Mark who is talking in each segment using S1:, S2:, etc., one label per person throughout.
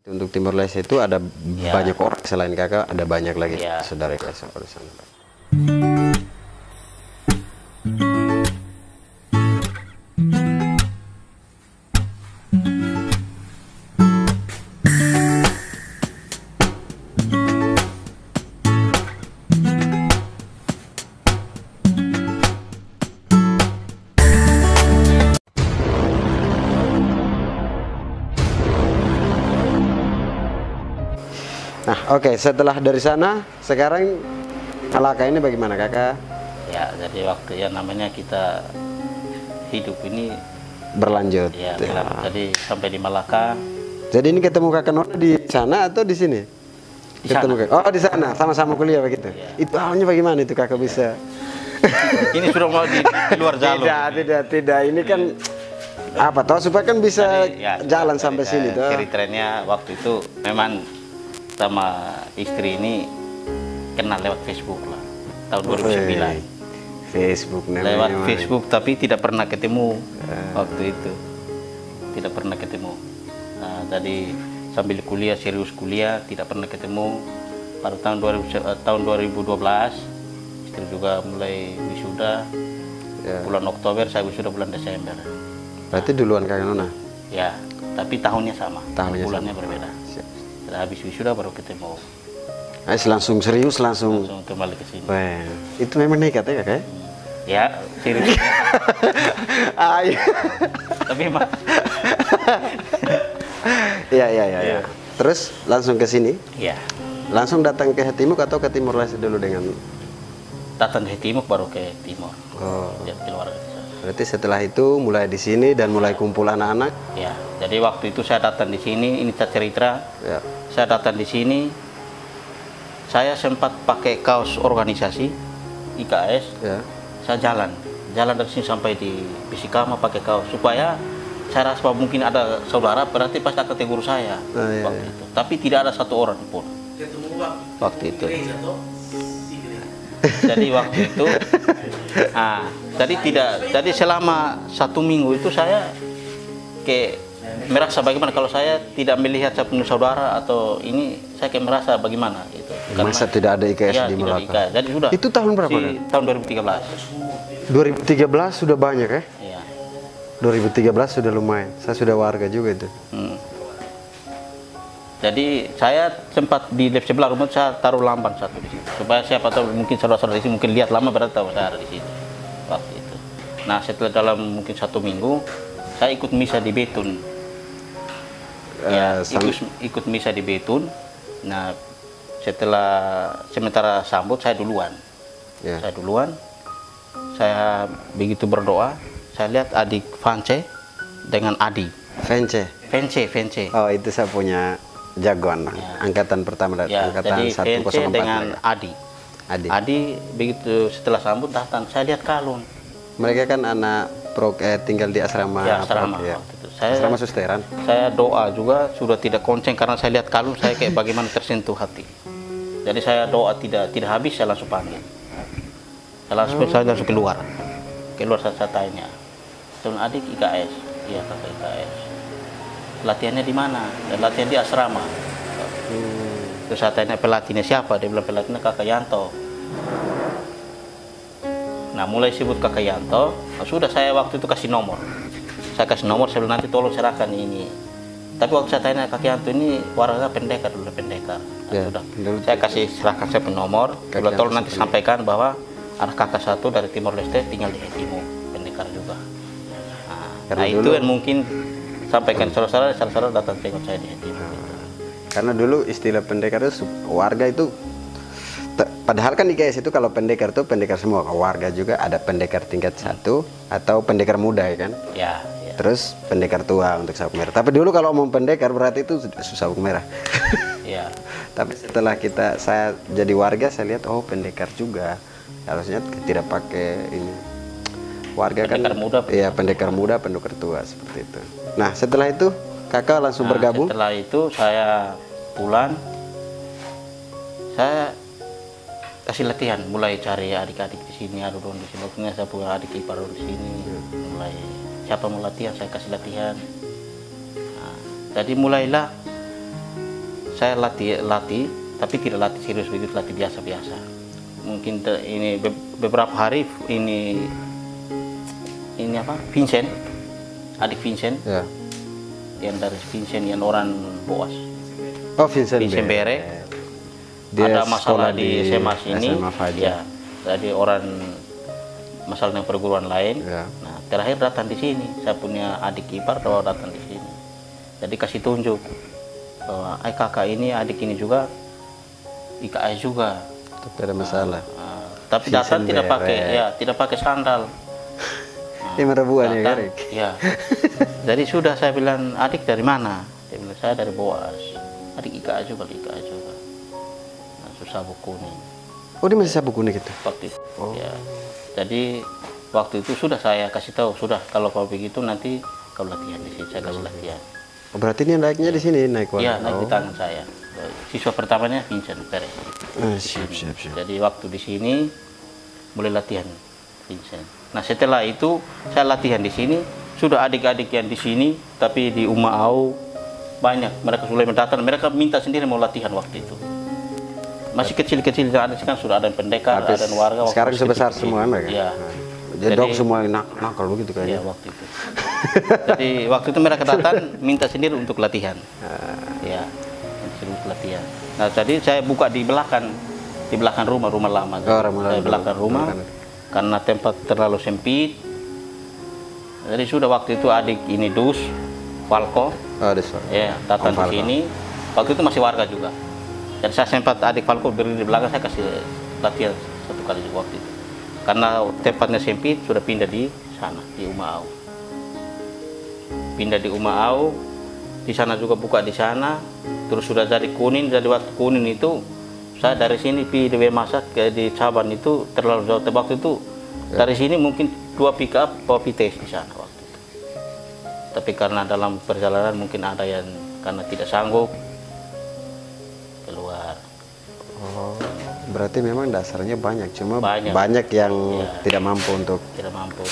S1: Untuk Timor Leste itu ada
S2: Ya.
S1: banyak orang selain kakak, ada banyak lagi
S2: Ya.
S1: saudara kakak di sana. Nah, oke, setelah dari sana, sekarang Malaka ini bagaimana kakak?
S2: Ya, jadi waktu ya namanya kita hidup ini
S1: Berlanjut.
S2: ya,
S1: Ya.
S2: jadi sampai di Malaka.
S1: Jadi ini ketemu kakak Nona di sana atau di sini?
S2: Di
S1: Ketemu
S2: sana.
S1: kakak. Oh, di sana, sama-sama kuliah begitu.
S2: Ya.
S1: Itu awalnya bagaimana itu kakak bisa?
S2: Ini sudah mau di luar jalur.
S1: Tidak. Ini kan apa toh supaya kan bisa
S2: Jadi, ya,
S1: jalan sampai sini toh.
S2: Ceritanya waktu itu memang sama istri ini kenal lewat Facebook lah, tahun 2009.
S1: Facebook namanya.
S2: Lewat
S1: memang.
S2: Facebook, tapi tidak pernah ketemu waktu itu. Tidak pernah ketemu. Nah, jadi sambil kuliah, serius kuliah, tidak pernah ketemu. Pada tahun 2012, istri juga mulai wisuda.
S1: Ya.
S2: Bulan Oktober, saya wisuda bulan Desember.
S1: Berarti duluan kakak Nona.
S2: Ya, tapi tahunnya sama,
S1: Tahunnya
S2: bulannya
S1: sama.
S2: berbeda.
S1: Siap.
S2: Setelah habis wisuda baru ketemu,
S1: Langsung serius langsung.
S2: langsung kembali ke sini.
S1: Wah, itu memang nekat ya kakak?
S2: Ya, serius.
S1: Ah, iya.
S2: Tapi mah
S1: Iya. Terus langsung ke sini?
S2: ya,
S1: Langsung datang ke Hetimuk atau ke Timor Leste dulu dengan?
S2: datang ke Timur baru ke Timur.
S1: Oh,
S2: Lihat keluarga saya.
S1: berarti setelah itu mulai di sini dan mulai kumpul anak-anak.
S2: Ya, jadi waktu itu saya datang di sini, ini cerita.
S1: Ya.
S2: Saya datang di sini, saya sempat pakai kaos organisasi IKS.
S1: Ya.
S2: Saya jalan dari sini sampai di Bisikama pakai kaos supaya saya rasa mungkin ada saudara, berarti pasti akan tegur saya
S1: iya,
S2: waktu itu. Tapi tidak ada satu orang pun waktu itu. Jadi waktu itu, jadi selama 1 minggu itu saya kayak merasa bagaimana kalau saya tidak melihat saya punya saudara atau ini, saya kayak merasa bagaimana itu.
S1: Masa tidak ada IKS
S2: ya,
S1: di
S2: tidak
S1: Malaka?
S2: IKS. Jadi sudah.
S1: Itu tahun berapa, kan?
S2: Tahun 2013.
S1: 2013 sudah banyak ya?
S2: Iya.
S1: 2013 sudah lumayan. Saya sudah warga juga itu.
S2: Jadi saya sempat di lab sebelah rumah saya taruh lampan satu di situ supaya siapa tahu mungkin saudara-saudara di sini mungkin lihat lama berarti tahu saya ada di situ waktu itu. Nah setelah dalam mungkin 1 minggu saya ikut misa di Betun. Ya, ikut misa di Betun. Nah setelah sementara sambut saya duluan.
S1: Ya.
S2: Saya begitu berdoa, saya lihat adik Vance dengan Adi. Vance.
S1: Oh, itu saya punya jagoan lah.
S2: Ya.
S1: Angkatan pertama dan
S2: Ya,
S1: angkatan
S2: jadi
S1: 104
S2: Vance dengan
S1: mereka.
S2: Adi begitu setelah sambut datang, saya lihat kalung.
S1: Mereka kan anak tinggal di asrama.
S2: Ya, asrama.
S1: Ya.
S2: Waktu itu.
S1: Asrama susteran.
S2: Saya doa juga sudah tidak konsen karena saya lihat kalung, saya kayak bagaimana tersentuh hati. Jadi saya doa tidak habis, saya langsung panggil. Saya langsung keluar saya tanya, "Tuan adik IKS?" "Iya kakak IKS." "Latihannya di mana?" "Dan latihan di asrama." Terus saya tanya pelatihnya siapa, dia bilang pelatihnya Kakak Yanto. Nah mulai sebut Kakak Yanto, sudah saya waktu itu kasih nomor. Saya kasih nomor, saya bilang nanti tolong serahkan ini. Tapi waktu saya tanya Kakak Yanto ini warga pendekar dulu pendekar. Nah,
S1: Ya,
S2: sudah.
S1: dulu.
S2: Saya kasih serahkan saya punya nomor. Sudah tolong nanti sampaikan bahwa ada kakak satu dari Timor Leste tinggal di Timur pendekar juga. Nah itu yang mungkin sampaikan saudara-saudara datang tengok saya di Timur.
S1: Karena dulu istilah pendekar itu warga itu padahal kan IKS itu kalau pendekar itu pendekar semua, warga juga ada pendekar tingkat 1 atau pendekar muda ya kan?
S2: Ya.
S1: Terus pendekar tua untuk sabuk merah. Tapi dulu kalau mau pendekar berarti itu sabuk merah.
S2: Ya.
S1: Tapi setelah saya jadi warga, saya lihat oh pendekar juga. Harusnya tidak pakai ini. Warga
S2: Pendekar
S1: kan
S2: muda.
S1: Iya, pendekar muda, pendekar tua seperti itu. Nah, setelah itu kakak langsung bergabung?
S2: Setelah itu saya pulang, saya kasih latihan, mulai cari adik-adik di sini, ada di sini. Waktunya saya punya adik ipar di sini, mulai siapa mau latihan saya kasih latihan. Nah, jadi mulailah saya latih, tapi tidak latih serius begitu, latih biasa-biasa. Mungkin ini beberapa hari ini apa? Vincent, adik Vincent,
S1: Ya.
S2: yang dari Vincent yang orang Boas.
S1: Oh, Vincent
S2: Bere.
S1: Dia
S2: Ada masalah
S1: sekolah
S2: di SMA sini,
S1: SMA Fajar.
S2: ya. Jadi orang masalah yang perguruan lain.
S1: Ya.
S2: Nah, terakhir datang di sini. Saya punya adik ipar kalau datang di sini. Jadi kasih tunjuk bahwa kakak ini, adik ini juga IKS juga.
S1: Tapi ada masalah.
S2: Tapi
S1: Vincent
S2: datang tidak
S1: Bere.
S2: pakai, ya tidak pakai sandal.
S1: Ini rebuan ya,
S2: Datang,
S1: Garik?
S2: ya. Jadi sudah saya bilang, adik dari mana? Dia bilang, saya dari Boas. Adik IKS juga, IKS juga. Nah, susah buku nih.
S1: Oh, dia masih sabuk kuning gitu?
S2: Waktu itu. Ya. Jadi waktu itu sudah saya kasih tahu, sudah kalau kau begitu nanti kau latihan di sini, saya kasih latihan.
S1: Oh, berarti ini naiknya di sini, naik
S2: Iya, naik di tangan saya. Siswa pertamanya Vincent Bere.
S1: Siap.
S2: Jadi waktu di sini mulai latihan Vincent. Nah, setelah itu saya latihan di sini, sudah adik-adik yang di sini, tapi di Umaau banyak. Mereka sudah datang, mereka minta sendiri mau latihan waktu itu. Masih kecil-kecil, ada kan sudah ada yang pendekar, ada yang warga.
S1: Sekarang sebesar semua mereka?
S2: Iya.
S1: Jadi dong semua nakal begitu
S2: Iya,
S1: kayaknya?
S2: waktu itu. Jadi waktu itu mereka datang minta sendiri untuk latihan. Ya, untuk latihan. Nah, jadi saya buka di belakang rumah lama. Saya belakang rumah karena tempat terlalu sempit. Jadi sudah waktu itu adik ini Dus, Falco, ya datang ke sini. Waktu itu masih warga juga. Dan saya sempat adik Falco berdiri di belakang, saya kasih latihan satu kali juga waktu itu. Karena tempatnya sempit, sudah pindah di sana, di Umaau. Pindah di Umaau, di sana juga buka di sana. Terus sudah jadi kuning, jadi waktu kuning itu saya dari sini pergi di Masak ke di Caban itu terlalu jauh. Waktu itu dari sini mungkin 2 pick up bawa PTS di sana waktu itu. Tapi karena dalam perjalanan mungkin ada yang karena tidak sanggup keluar.
S1: Oh, berarti memang dasarnya banyak, cuma
S2: Banyak.
S1: banyak yang
S2: Ya.
S1: tidak mampu untuk
S2: Tidak mampu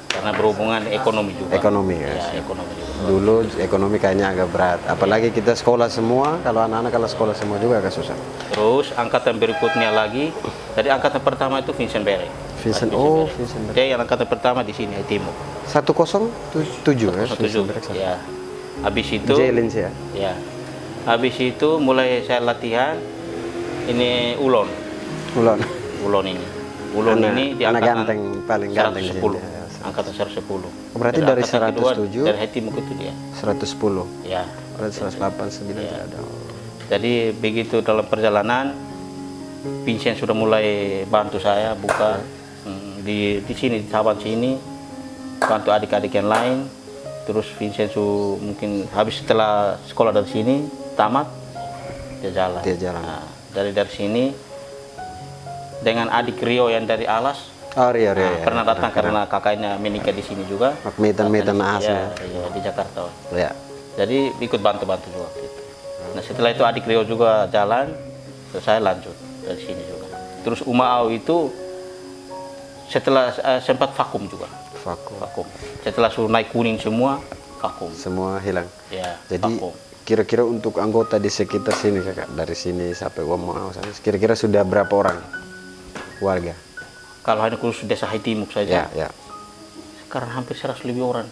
S2: karena berhubungan ekonomi juga.
S1: ekonomi ya.
S2: Ya, ekonomi juga.
S1: Dulu ekonomi kayaknya agak berat, apalagi kita sekolah semua. Kalau anak-anak kalau sekolah semua juga agak susah.
S2: Terus angkatan berikutnya lagi, jadi angkatan pertama itu Vincent Bere.
S1: Vincent Bere.
S2: Dia yang angkatan pertama di sini, Timur.
S1: 107 ya.
S2: 107. Ya. Habis itu
S1: Jelins ya.
S2: ya. Habis itu mulai saya latihan ini Ulon ini. Ulon ini di
S1: anak
S2: angkatan
S1: ganteng, paling ganteng di
S2: 110.
S1: sini.
S2: Angkatan 110.
S1: Berarti
S2: Dan
S1: dari
S2: angkatan kedua
S1: 107
S2: dari Timur itu dia.
S1: 110.
S2: Ya.
S1: Berarti 108, 9
S2: Ya.
S1: tidak ada.
S2: Jadi begitu dalam perjalanan, Vincent sudah mulai bantu saya buka di sini di Caban sini, bantu adik-adik yang lain. Terus Vincent mungkin habis setelah sekolah dari sini tamat dia jalan. Nah, dari sini dengan adik Rio yang dari Alas.
S1: Oh, Rio.
S2: Pernah datang karena kakaknya menikah di sini juga.
S1: Medan Naas
S2: ya.
S1: ya.
S2: Iya, di Jakarta.
S1: Ya.
S2: Jadi ikut bantu-bantu juga waktu itu. Nah, setelah itu adik Rio juga jalan, terus saya lanjut dari sini juga. Terus Umaau itu setelah sempat vakum juga. Vakum. Setelah suruh naik kuning semua, vakum.
S1: Semua hilang.
S2: Ya,
S1: Jadi
S2: vakum.
S1: kira-kira untuk anggota di sekitar sini kakak, dari sini sampai Umaau, kira-kira sudah berapa orang warga?
S2: Kalau hanya khusus desa Haitimuk saja,
S1: Ya.
S2: sekarang hampir 100 lebih orang.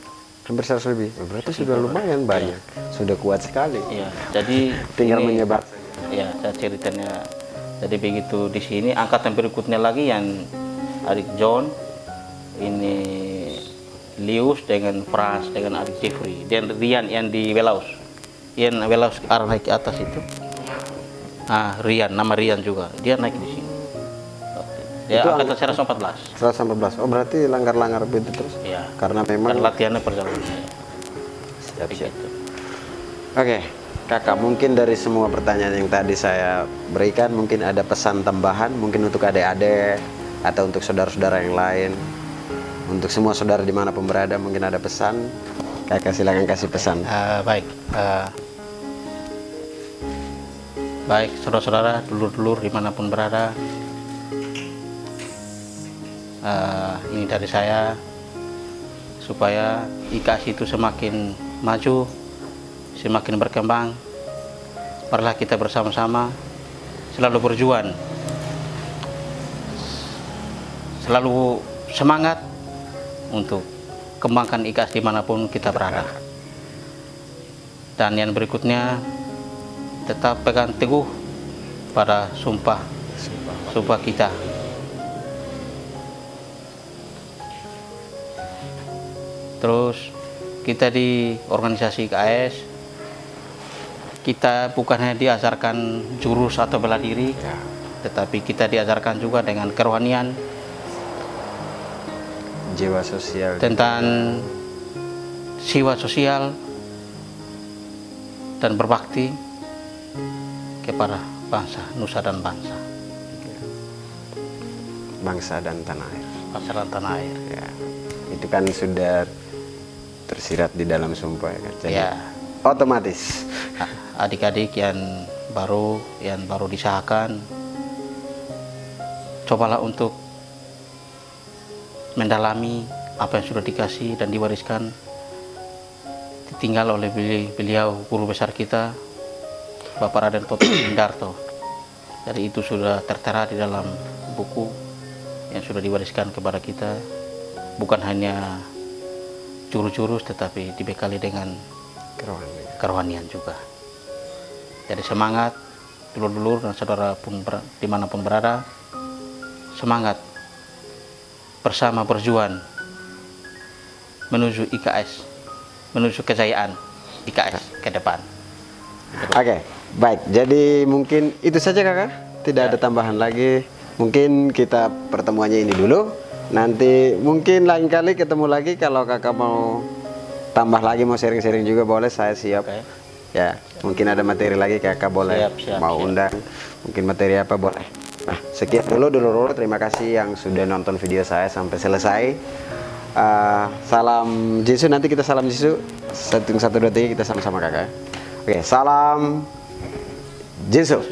S1: Hampir 100 lebih. Berarti sudah lumayan banyak. Sudah kuat sekali.
S2: Iya, jadi
S1: Tinggal
S2: ini-
S1: menyebar.
S2: Ya, saya ceritanya. Jadi begitu di sini angkatan berikutnya lagi yang adik John, ini Lius dengan Frans dengan adik Jeffrey dan Rian yang di Welaus. Yang Welaus arah naik ke atas itu. Rian, nama Rian juga. Dia naik di sini. Dia
S1: Itu
S2: angkatan 114.
S1: 114. Oh, berarti langgar-langgar begitu terus.
S2: Iya.
S1: Karena memang
S2: Dan latihannya perjalanan.
S1: siap.
S2: Begitu.
S1: Oke, kakak, mungkin dari semua pertanyaan yang tadi saya berikan, mungkin ada pesan tambahan, mungkin untuk adik-adik atau untuk saudara-saudara yang lain, untuk semua saudara dimanapun berada, mungkin ada pesan. Kakak silakan kasih pesan.
S2: Baik, baik saudara-saudara, dulur-dulur dimanapun berada. Ini dari saya supaya IKAS itu semakin maju, semakin berkembang, marilah kita bersama-sama selalu berjuang, selalu semangat untuk kembangkan IKS dimanapun kita berada. Dan yang berikutnya, tetap pegang teguh pada sumpah kita. Terus kita di organisasi IKS, kita bukan hanya diajarkan jurus atau bela diri, tetapi kita diajarkan juga dengan kerohanian,
S1: jiwa sosial,
S2: tentang jiwa sosial dan berbakti kepada bangsa, nusa dan bangsa.
S1: Bangsa dan tanah air.
S2: Bangsa dan tanah air.
S1: Ya, itu kan sudah tersirat di dalam sumpah ya kan. Jadi
S2: Ya.
S1: otomatis
S2: Adik-adik yang baru disahkan, cobalah untuk mendalami apa yang sudah dikasih dan diwariskan, ditinggal oleh beliau guru besar kita, Bapak Raden Toto Indarto. Jadi itu sudah tertera di dalam buku yang sudah diwariskan kepada kita, bukan hanya jurus-jurus tetapi dibekali dengan kerohanian juga. Jadi semangat dulur-dulur dan saudara pun dimanapun berada, semangat bersama berjuang menuju IKS, menuju kejayaan IKS ke depan.
S1: Oke, baik. Jadi mungkin itu saja kakak. Tidak ada tambahan lagi. Mungkin kita pertemuannya ini dulu. Nanti mungkin lain kali ketemu lagi. Kalau kakak mau tambah lagi, mau sharing-sharing juga boleh, saya siap. Ya, mungkin ada materi lagi kakak boleh mau undang. Mungkin materi apa boleh. Nah, sekian dulu. Terima kasih yang sudah nonton video saya sampai selesai. Salam Jisu, nanti kita salam Jisu. 1, 2, 3 kita sama-sama kakak. Oke, salam Jisu.